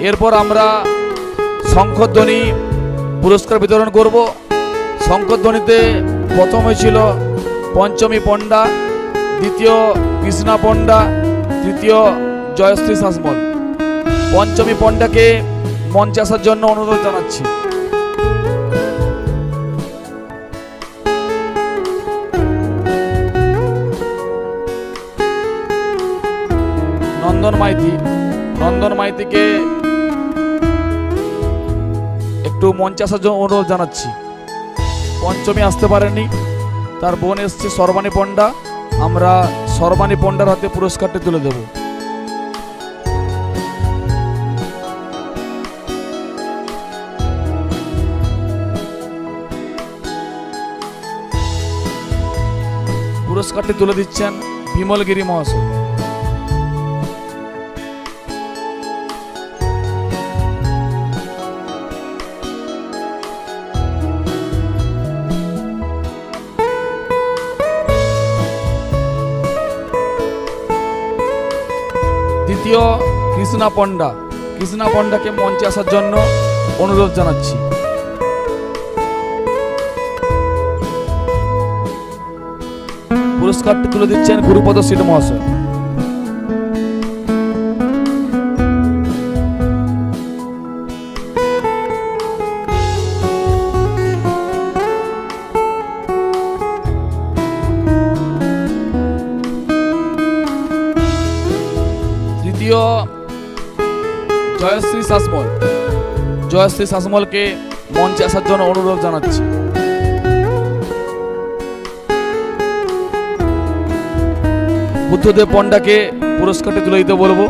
এরপর আমরা শঙ্খধ্বনি পুরস্কার বিতরণ করব। শঙ্খধ্বনিতে প্রথম হয়েছিল পঞ্চমী পণ্ডা, দ্বিতীয় কৃষ্ণা পণ্ডা, তৃতীয় জয়শ্রী শাসমল। পঞ্চমী পণ্ডাকে মঞ্চে আসার জন্য অনুরোধ জানাচ্ছি। নন্দন মাইতিকে একটু মঞ্চে আসার জন্য অনুরোধ জানাচ্ছি। পঞ্চমী আসতে পারেনি, তার বোন এসছে সর্বাণী পণ্ডা। আমরা সর্বাণী পণ্ডার হাতে পুরস্কারটি তুলে দেব। পুরস্কারটি তুলে দিচ্ছেন বিমলগিরি মহাশয়। দ্বিতীয় কৃষ্ণা পণ্ডাকে মঞ্চে আসার জন্য অনুরোধ জানাচ্ছি। পুরস্কারটি তুলে দিচ্ছেন গুরুপদ সিট মহাশয়। তৃতীয় জয়শ্রী শাসমলকে মঞ্চে আসার জন্য অনুরোধ জানাচ্ছি। বুদ্ধদেব পণ্ডাকে পুরস্কারটি তুলে দিতে বলবো।